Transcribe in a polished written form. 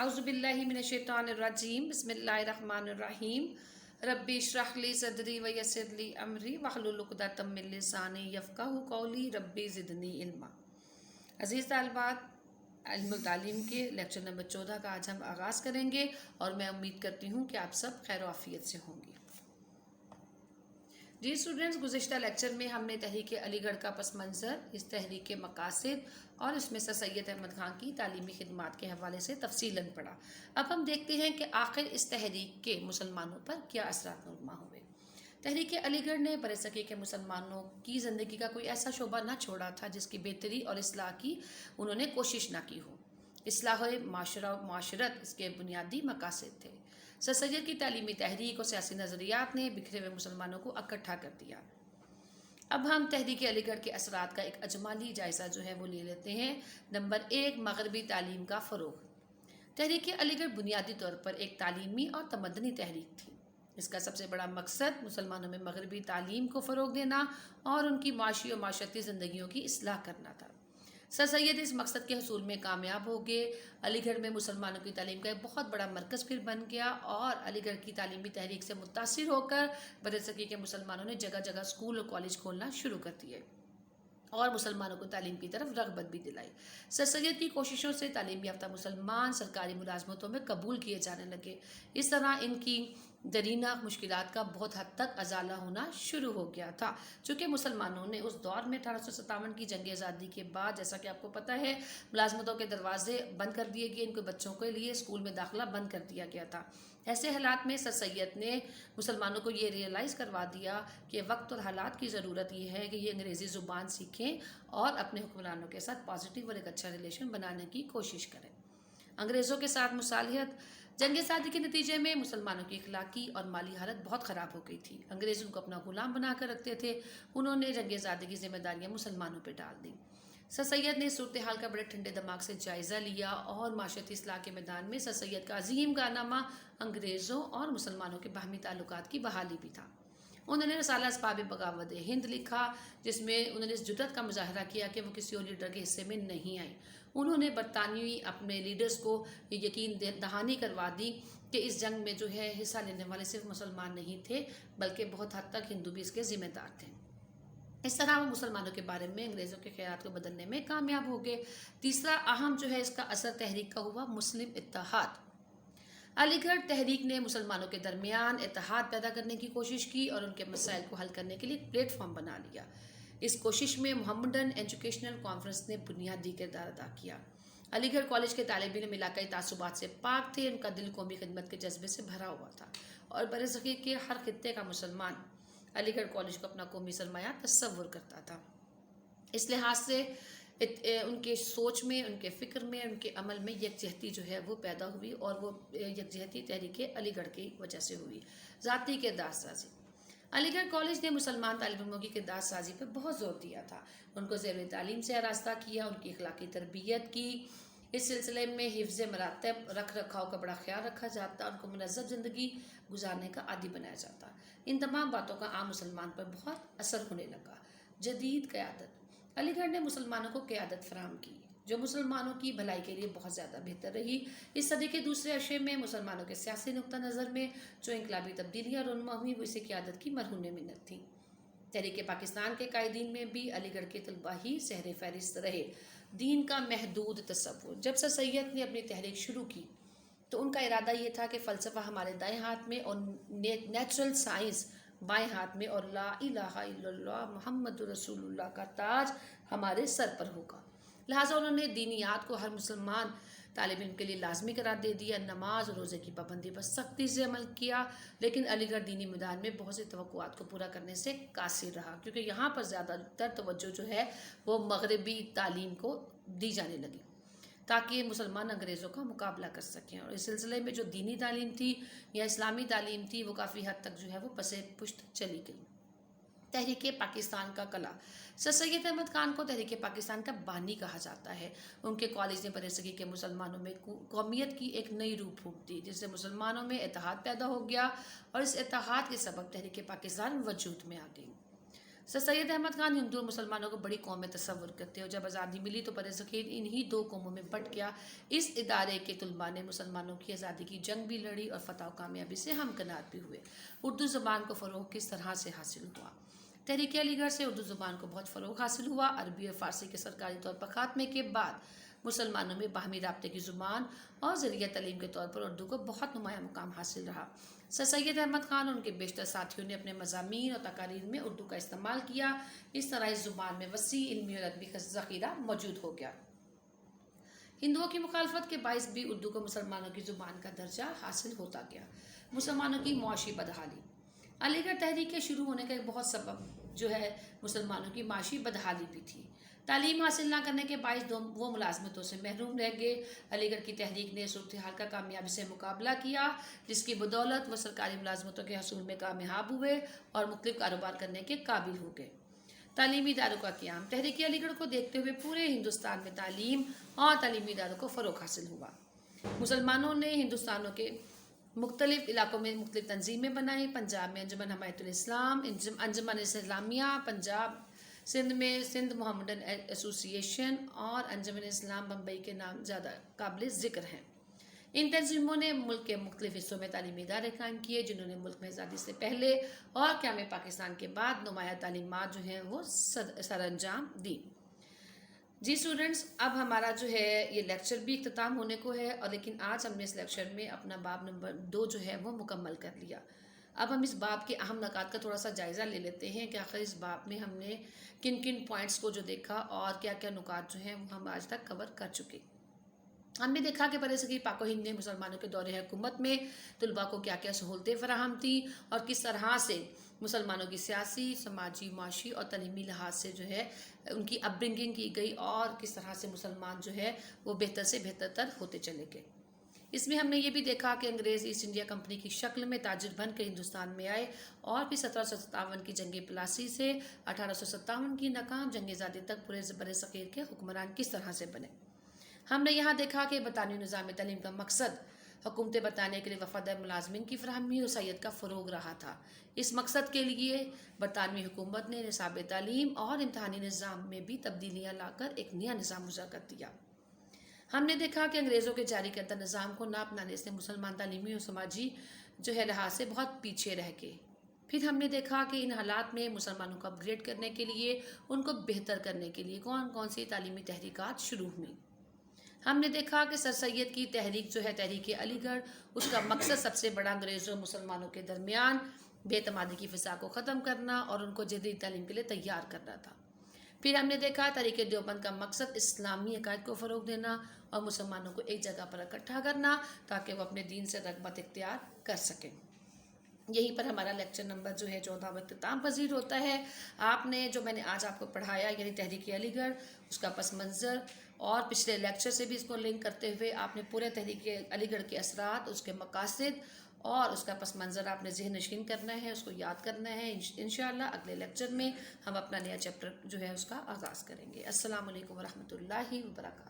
अऊज़ु बिल्लाहि मिनश्शैतानिर्रजीम बिस्मिल्लाहिर्रहमानिर्रहीम रब्बि इश्रह ली सदरी व यस्सिर ली अमरी वहलुल उक़दतम मिन लिसानी यफ़क़हू क़ौली रब्बि ज़िदनी इल्मा। अज़ीज़ तालिबात, इल्मुल तालीम के लेक्चर नंबर 14 का आज हम आगाज़ करेंगे और मैं उम्मीद करती हूँ कि आप सब खैर आफ़ियत से होंगे। जी स्टूडेंट्स, गुज़िश्ता लेक्चर में हमने तहरीक अलीगढ़ का पस मंज़र, इस तहरीक के मकासद और इसमें सर सैयद अहमद खान की तालीमी खिदमात के हवाले से तफसीलन पढ़ा। अब हम देखते हैं कि आखिर इस तहरीक के मुसलमानों पर क्या असरात नुमा हुए। तहरीक अलीगढ़ ने बरसग़ीर के मुसलमानों की ज़िंदगी का कोई ऐसा शोबा ना छोड़ा था जिसकी बेहतरी और इस्लाह की उन्होंने कोशिश ना की हो। इस्लाह माशरा और माशरत इसके बुनियादी मकासद थे। सर सैयद की तालीमी तहरीक और सियासी नज़रियात ने बिखरे हुए मुसलमानों को इकट्ठा कर दिया। अब हम तहरीक अलीगढ़ के असरात का एक अजमाली जायज़ा जो है वो ले लेते हैं। नंबर 1, मगरबी तालीम का फ़रोग़। तहरीक अलीगढ़ बुनियादी तौर पर एक तालीमी और तमद्दनी तहरीक थी। इसका सबसे बड़ा मकसद मुसलमानों में मगरबी तालीम को फ़रोग़ देना और उनकी माशी और माशरती ज़िंदगियों की इस्लाह करना था। सर सैयद इस मकसद के हसूल में कामयाब हो गए। अलीगढ़ में मुसलमानों की तालीम का एक बहुत बड़ा मरकज़ फिर बन गया और अलीगढ़ की तालीमी तहरीक से मुतासिर होकर बरसग़ीर के मुसलमानों ने जगह जगह स्कूल और कॉलेज खोलना शुरू कर दिए और मुसलमानों को तालीम की तरफ रग़बत भी दिलाई। सर सैयद की कोशिशों से तालीम याफ्ता मुसलमान सरकारी मुलाजमतों में कबूल किए जाने लगे। इस तरह इनकी दरीना मुश्किलात का बहुत हद तक अजाला होना शुरू हो गया था। चूँकि मुसलमानों ने उस दौर में 1857 की जंग आज़ादी के बाद, जैसा कि आपको पता है, मुलाजमतों के दरवाजे बंद कर दिए गए, इनके बच्चों के लिए स्कूल में दाखिला बंद कर दिया गया था। ऐसे हालात में सर सैयद ने मुसलमानों को ये रियलाइज़ करवा दिया कि वक्त और हालात की ज़रूरत ये है कि ये अंग्रेज़ी ज़ुबान सीखें और अपने हुक्मरानों के साथ पॉजिटिव और एक अच्छा रिलेशन बनाने की कोशिश करें। अंग्रेज़ों के साथ मुसालिहत। जंग आज़ादी के नतीजे में मुसलमानों की अखलाकी और माली हालत बहुत ख़राब हो गई थी। अंग्रेज़ उनको अपना गुलाम बना कर रखते थे। उन्होंने जंग आज़ादी की जिम्मेदारियाँ मुसलमानों पर डाल दी। सर सैयद ने सूरत हाल का बड़े ठंडे दिमाग से जायज़ा लिया और माशरती इस्लाह के मैदान में सर सैयद का अजीम कारनामा अंग्रेज़ों और मुसलमानों के बाहमी ताल्लुकात की बहाली भी था। उन्होंने रसाला असबाब बगावत हिंद लिखा, जिसमें उन्होंने इस जुर्रत का मुजाहरा किया कि वो किसी और लीडर के हिस्से में नहीं आई। उन्होंने बरतानवी अपने लीडर्स को ये यकीन दहानी करवा दी कि इस जंग में जो है हिस्सा लेने वाले सिर्फ मुसलमान नहीं थे, बल्कि बहुत हद तक हिंदू भी इसके ज़िम्मेदार थे। इस तरह वो मुसलमानों के बारे में अंग्रेज़ों के ख़यालात को बदलने में कामयाब हो गए। तीसरा अहम जो है इसका असर तहरीक का हुआ, मुस्लिम इत्तेहाद। अलीगढ़ तहरीक ने मुसलमानों के दरमियान इत्तेहाद पैदा करने की कोशिश की और उनके मसाइल को हल करने के लिए एक प्लेटफॉर्म बना लिया। इस कोशिश में मोहम्मदन एजुकेशनल कॉन्फ्रेंस ने बुनियादी किरदार अदा किया। अलीगढ़ कॉलेज के तालिब इल्म इलाकाई तासुबात से पाक थे। उनका दिल कौमी खिदमत के जज्बे से भरा हुआ था और बरसग़ीर के हर खित्ते का मुसलमान अलीगढ़ कॉलेज को अपना कौमी सरमाया तस्वुर करता था। इस लिहाज से उनके सोच में, उनके फ़िक्र में, उनके अमल में यकजहती जो है वो पैदा हुई और वो यकजहती तहरीक अलीगढ़ की वजह से हुई। ज़ाती किरदार साजी। अलीगढ़ कॉलेज ने मुसलमान तालिब इल्मों की किरदार साजी पर बहुत ज़ोर दिया था। उनको ज़ेर तालीम से आरास्ता किया, उनकी अखलाकी तरबियत की। इस सिलसिले में हिफ्ज़ मरातब, रख रखाव का बड़ा ख्याल रखा जाता, उनको मुनज़्ज़म ज़िंदगी गुजारने का आदी बनाया जाता। इन तमाम बातों का आम मुसलमान पर बहुत असर होने लगा। जदीद क़यादत। अलीगढ़ ने मुसलमानों को क़यादत फराहम की जो मुसलमानों की भलाई के लिए बहुत ज़्यादा बेहतर रही। इस सदी के दूसरे अशरे में मुसलमानों के सियासी नुक्ता नज़र में जो इनकलाबी तब्दीलियाँ रुनमा हुई वो इसी क़यादत की मरहून मिन्नत थी। तहरीक पाकिस्तान के कायदीन में भी अलीगढ़ के तलबा ही सहरे फहरिस्त रहे। दीन का महदूद तसव्वुर। जब सर सैयद ने अपनी तहरीक शुरू की तो उनका इरादा ये था कि फ़लसफ़ा हमारे दाएँ हाथ में और नेचुरल साइंस बाएं हाथ में और ला इलाहा इल्लल्लाह मुहम्मदुर रसूलुल्लाह का ताज हमारे सर पर होगा। लिहाजा उन्होंने दीनियात को हर मुसलमान तालिब इल्म के लिए लाजमी करार दे दिया। नमाज और रोज़े की पाबंदी पर सख्ती से अमल किया, लेकिन अलीगढ़ दीनी मैदान में बहुत सी तवक्कुआत को पूरा करने से कासिर रहा, क्योंकि यहाँ पर ज़्यादातर तवज्जो जो है वो मगरबी तालीम को दी जाने लगी ताकि मुसलमान अंग्रेज़ों का मुकाबला कर सकें। और इस सिलसिले में जो दीनी तालीम थी या इस्लामी तालीम थी वो काफ़ी हद तक जो है वो पसे पुश्त चली गई। तहरीक पाकिस्तान का कला। सर सैयद अहमद खान को तहरीक पाकिस्तान का बानी कहा जाता है। उनके कॉलेज ने बरसग़ीर के मुसलमानों में कौमियत की एक नई रूह फूंक दी, जिससे मुसलमानों में इत्तेहाद पैदा हो गया और इस इत्तेहाद के सबब तहरीक पाकिस्तान वजूद में आ गई। सर सैयद अहमद खान हिंदू और मुसलमानों को बड़ी कौम में तस्वुर करते हैं और जब आज़ादी मिली तो बरसग़ीर इन्हीं दो कौमों में बंट गया। इस इदारे के तुलबा ने मुसलमानों की आज़ादी की जंग भी लड़ी और फतह और कामयाबी से हमकनार भी हुए। उर्दू ज़बान को फ़रोग़ किस तरह से हासिल हुआ? तहरीक अलीगढ़ से उर्दू ज़ुबान को बहुत फ़रोग़ हासिल हुआ। अरबी और फ़ारसी के सरकारी तौर पर ख़ात्मे के बाद मुसलमानों में बाहमी राब्ते की ज़ुबान और ज़रिया तलीम के तौर पर उर्दू को बहुत नुमाया मुकाम हासिल रहा। सर सैयद अहमद खान और उनके बेशतर साथियों ने अपने मज़ामीन और तकारीर में उर्दू का इस्तेमाल किया। इस तरह इस ज़ुबान में वसी इल्मी और अदबी ज़ख़ीरा मौजूद हो गया। हिंदुओं की मुखालफत के बाइस भी उर्दू को मुसलमानों की ज़ुबान का दर्जा हासिल होता गया। मुसलमानों की मुआशी बदहाली। अलीगढ़ तहरीक के शुरू होने का एक बहुत सबब जो है मुसलमानों की माशी बदहाली भी थी। तालीम हासिल ना करने के बायस वो मुलाजमतों से महरूम रह गए। अलीगढ़ की तहरीक ने सूरत हाल का कामयाबी से मुकाबला किया, जिसकी बदौलत वो सरकारी मुलाजमतों के हसूल में कामयाब हुए और मुख्तलिफ कारोबार करने के काबिल हो गए। तालीमी इदारों का क़याम। तहरीक अलीगढ़ को देखते हुए पूरे हिंदुस्तान में तालीम और तालीमी इदारों को फ़रोग़ हासिल हुआ। मुसलमानों ने हिंदुस्तानों के मुख्तलिफ इलाकों में मुख्तलिफ तंजीमें बनाई। पंजाब में अंजुमन हमायतुल इस्लाम, अंजुमन इस्लामिया पंजाब, सिंध में सिंध मोहम्मदन एसोसिएशन और अंजुमन इस्लाम बम्बई के नाम ज़्यादा काबिल ज़िक्र हैं। इन तंजीमों ने मुल्क के मुख्तलिफ हिस्सों में तालीमी इदारे कायम किए, जिन्होंने मुल्क में आज़ादी से पहले और क़याम पाकिस्तान के बाद नुमाया तालीमात जो हैं वो सरअंजाम दी। जी स्टूडेंट्स, अब हमारा जो है ये लेक्चर भी इख्तिताम होने को है, और लेकिन आज हमने इस लेक्चर में अपना बाब नंबर 2 जो है वो मुकम्मल कर लिया। अब हम इस बाब के अहम नकात का थोड़ा सा जायज़ा ले लेते हैं कि आखिर इस बाब में हमने किन किन पॉइंट्स को जो देखा और क्या क्या नुकात जो हैं वो हम आज तक कवर कर चुके। हमने देखा कि बरसग़ीर पाक हिंद ने मुसलमानों के दौरे हुकूमत में तलबा को क्या क्या सहूलतें फराहम थी और किस तरह से मुसलमानों की सियासी, समाजी, माशी और तलीमी लिहाज से जो है उनकी अपब्रिंगिंग की गई और किस तरह से मुसलमान जो है वो बेहतर से बेहतर होते चले गए। इसमें हमने ये भी देखा कि अंग्रेज़ ईस्ट इंडिया कंपनी की शक्ल में ताजिर बन के हिंदुस्तान में आए और फिर 1757 की जंग प्लासी से 1857 की नाकाम जंग आज़ादी तक पूरे बरसग़ीर के हुक्मरान किस तरह से बने। हमने यहाँ देखा कि बरतानवी निज़ाम तालीम का मकसद हुकूमतें बताने के लिए वफादार मुलाजमिन की फराहमी और सैयद का फ़रोग़ रहा था। इस मकसद के लिए बरतानवी हुकूमत ने निसाब तालीम और इम्तहानी निज़ाम में भी तब्दीलियाँ लाकर एक नया निज़ाम वज़ा कर दिया। हमने देखा कि अंग्रेज़ों के जारी करदा निज़ाम को ना अपनाने से मुसलमान तालीमी और समाजी जो है लिहाज से बहुत पीछे रह गए। फिर हमने देखा कि इन हालात में मुसलमानों को अपग्रेड करने के लिए, उनको बेहतर करने के लिए कौन कौन सी तालीमी तहरीकात शुरू हुई। हमने देखा कि सर सैयद की तहरीक जो है तहरीक अलीगढ़, उसका मकसद सबसे बड़ा अंग्रेज़ों और मुसलमानों के दरमियान बेतमादी की फ़िज़ा को ख़त्म करना और उनको जदीद तालीम के लिए तैयार करना था। फिर हमने देखा तहरीक देवबंद का मकसद इस्लामी अकायद को फ़रोग़ देना और मुसलमानों को एक जगह पर इकट्ठा करना ताकि वो अपने दीन से रग़बत इख्तियार कर सकें। यहीं पर हमारा लेक्चर नंबर जो है 14 इख्तिताम पजीर होता है। आपने जो मैंने आज आपको पढ़ाया यानी तहरीक अलीगढ़, उसका पस मंज़र और पिछले लेक्चर से भी इसको लिंक करते हुए आपने पूरे तहरीक अलीगढ़ के असरात, उसके मकासद और उसका पस मंज़र आपने ज़हन नशीन करना है, उसको याद करना है। इंशाअल्लाह अगले लेक्चर में हम अपना नया चैप्टर जो है उसका आगाज़ करेंगे। अस्सलामु अलैकुम वरहमतुल्लाहि वबरकातुहू।